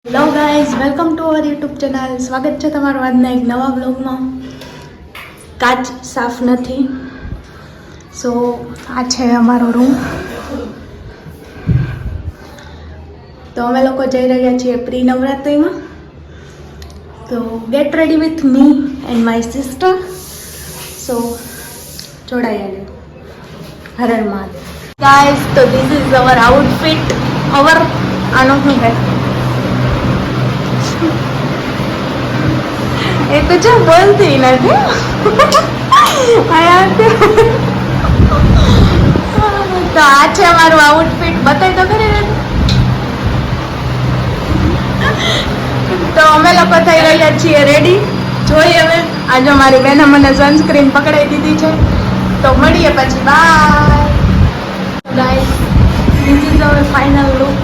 Hello guys, welcome to our YouTube channel. સ્વાગત છે તમારું આજના એક નવા બ્લોગમાં. કાચ સાફ નથી, સો આ છે અમારો રૂમ. તો અમે લોકો જઈ રહ્યા છીએ પ્રી નવરાત્રિમાં. તો get ready with me and my sister. So જોડાઈ હર હર મહાદેવ. ગાઈઝ, તો this is our outfit. Our આનો શું કહે એ તો જો બોલતી નથી. તો આ છે અમારું આઉટફિટ. બતાવી તો ખરી. તો અમે લોકો થઈ રહ્યા છીએ રેડી. જોઈએ હવે. આજે મારી બેને મને સનસ્ક્રીન પકડાઈ દીધી છે. તો મળીએ પછી. Bye guys, this is hour final look.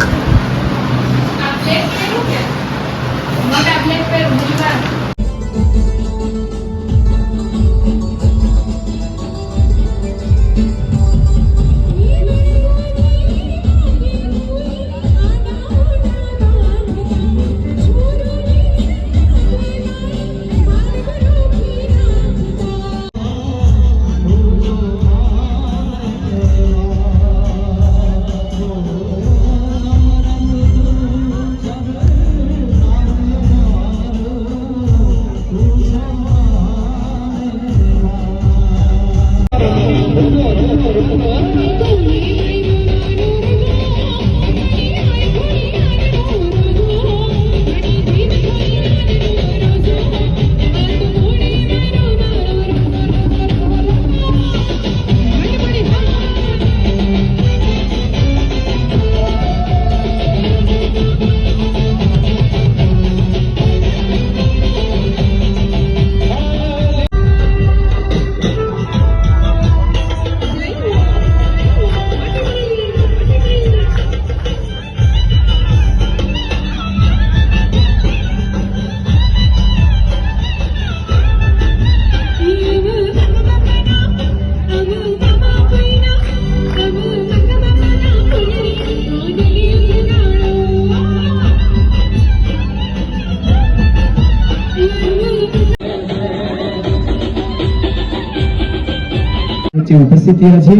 ઉપસ્થિત થયા છે.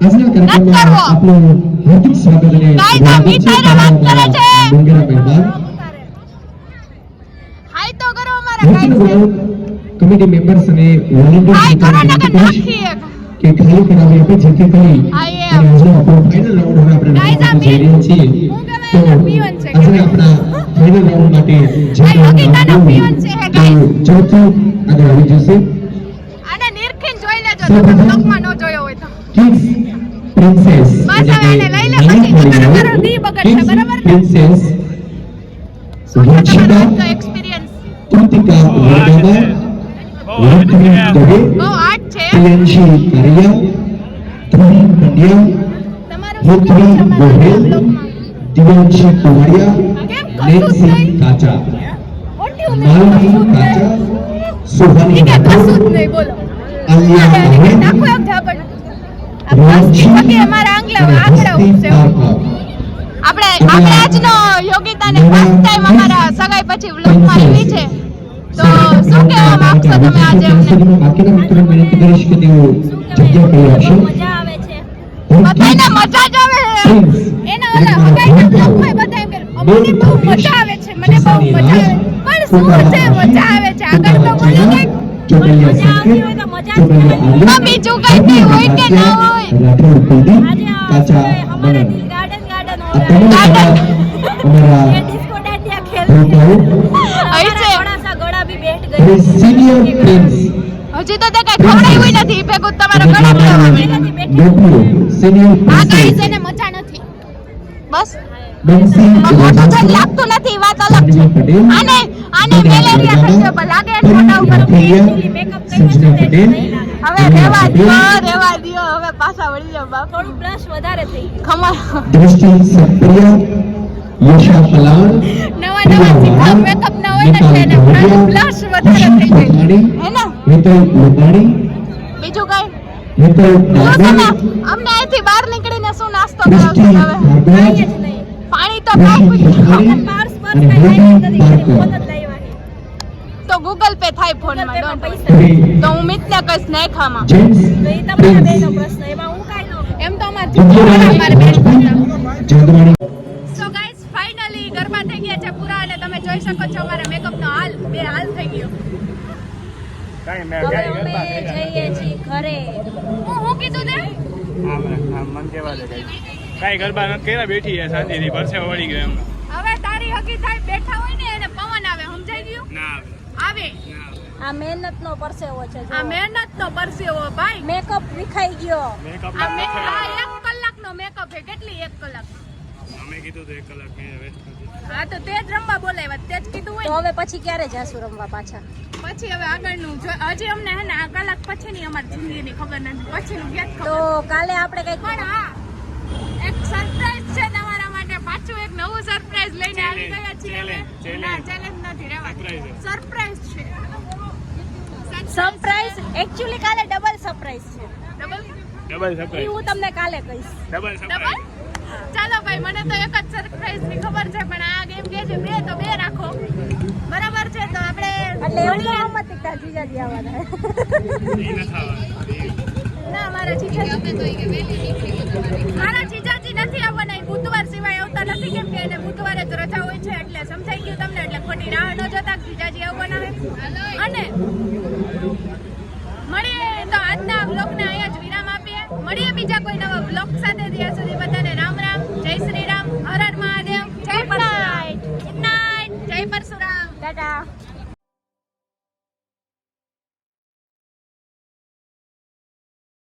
આજના કાર્યક્રમમાં આપનું હાર્દિક સ્વાગત અને કમિટી મેમ્બર્સ અને વોલન્ટિયર્સ કે ખાલી કરાવી આપે જેથી કરી અને આજે આપણો ફાઇનલ રાઉન્ડ હવે આપણે જઈ રહ્યા છીએ. તો આજે આપણા ફાઇનલ રાઉન્ડ માટે ચોથું આગળ આવી જશે. બ્લોગમાં ન જોયો હોય તો કિડ્સ પ્રિન્સેસ બસ હવે એને લઈ લે. પછી કરો દી બગડશે. બરાબર પ્રિન્સેસ સુરક્ષિત એક્સપીરિયન્સ કૃતિકા વર્ધા લક્ષ્મી દવે બહુ આર્ટ છે. પ્રિયંશી કારિયા ધ્રુવી પંડ્યા હેતવી ગોહેલ દિવ્યાંશી કુમારિયા નેન્સી કાચા માલવી કાચા સુહાની કશું જ નહીં. બોલો આલિયા અહેમદ નાખો એમ થાપડ. આ પ્લાસ્ટિક પગે અમારા આંગળા ઉછે. આપણે આજનો યોગિતાને ફર્સ્ટ ટાઈમ અમારા સગાઈ પછી વ્લોગમાં લીધી છે. તો શું કહેવા માંગશો તમે આજે અમને? બાકીના મિત્રોને વિનંતી કરીશ કે તેઓ જગ્યા કરી આપશે. મજા આવે છે. બધાને મજા જ આવે છે. એના ઓલા હગાઈના બ્લોગમાં બધા એમ કે અમને બહુ મજા આવે છે. મને બહુ મજા આવે. પણ શું છે મજા આવે છે? આગળ તો બોલો કંઈક. ચોટલિયા સંકેત ચોટલિયા બીજું કઈ નહીં હોય કે ના હોય. રાઠોડ કુલદીપ કાચા મનન અમારા સિનિયર પ્રિન્સ હજી તો તે કઈ ખવડાવ્યું નથી. ભેગું તમારા ગળા સિનિયર આ પ્રિન્સ ગાઈસ એને મજા નથી. બસ બંસી મોટો થઈ લાગતું નથી. વાત અલગ છે. આને મેલેરિયા થઈ ગયો પણ લાગે મોટા ઉપર. સંજના પટેલ હવે રેવા દ્યો. હવે પાછા વળી જાવ બાપ. થોડું બ્લશ વધારે થઈ ગયું. ખમા દૃષ્ટિ સપ્રિયા યશા પલાણ નવા સીધા મેકઅપ ના હોય ને એટલે એને બ્લશ વધારે થઈ ગઈ. હે ને મિતલ લોબાણી બીજું કઈ મિતલ દાદા અમને અહીંથી બહાર નીકળીને શું નાસ્તો કરાવશો હવે? પાણી તો પાણી તો અને હેલ્ધી પાર્કર તો ગૂગલ પે થાય ફોનમાં ડોન્ટ તો હું મિતને કહીશ નાખામાં જેમ્સ પ્રિન્સ એમ તો અમાર Jadwani so guys finally garba થઈ ગયા છે પૂરા અને તમે જોઈ શકો છો અમારા મેકઅપનો હાલ થઈ ગયો હું કીધું ને કાઈ ગરબા નથી કર્યા બેઠી છે શાંતિથી પરસેવો વળી ગયો એમ હવે તારી હકી થાય બેઠા હોય ને એને પવન આવે સમજાઈ ગયું ના આવે આ મહેનતનો પરસેવો છે આ મહેનતનો પરસેવો ભાઈ મેકઅપ વિખાઈ ગયો મેકઅપ આ 1 કલાકનો મેકઅપ છે કેટલી 1 કલાક અમે કીધું તો 1 કલાક મેં વેસ્ટ કરી હા તો તે જ રમવા બોલાવ્યા તે જ કીધું તો હોય હવે પછી ક્યારે જાશું રમવા પાછા પછી હવે આગળનું હજી અમને હે ને આ કલાક પછીની અમારી જિંદગીની ખબર નથી પછીનું ક્યાં તો ખબર કાલે આપણે કઈક પણ હા એક સરપ્રાઈઝ છે તમારા માટે પાછું એક નવું સરપ્રાઈઝ લઈને આવી ગયા છીએ અમે ના ચેલેન્જ નથી રહેવા સરપ્રાઈઝ છે સરપ્રાઈઝ એકચ્યુઅલી કાલે ડબલ સરપ્રાઈઝ છે ડબલ ડબલ એ સરપ્રાઈઝ હું તમને કાલે કહીશ ડબલ ડબલ સરપ્રાઈઝ ચાલો ભાઈ મને તો એક જ સરપ્રાઈઝ ની ખબર છે પણ આ ગેમ કે છે બે તો બે રાખો બરાબર છે તો આપણે એટલે એવું તો મત તા જીજાજી આવવાના ઈ ન થવાનું ના મારા જીજાજી મારા જીજાજી નથી આવવાના એ બુધવાર સિવાય આવતા નથી કેમ કે એને બુધવારે જ રજા હોય છે એટલે સમજાઈ ગયું તમને એટલે ખોટી રાહ ન જોતા જીજાજી આવવાના છે અને મળીએ તો આજના બ્લોગને અહીંયા જ વિરામ આપીએ મળીએ બીજા કોઈ નવા બ્લોગ સાથે ત્યાં સુધી બધાને રામ રામ જય શ્રી રામ હર હર મહાદેવ જય પરશુરામ ગુડ નાઇટ જય પરશુરામ ટાટા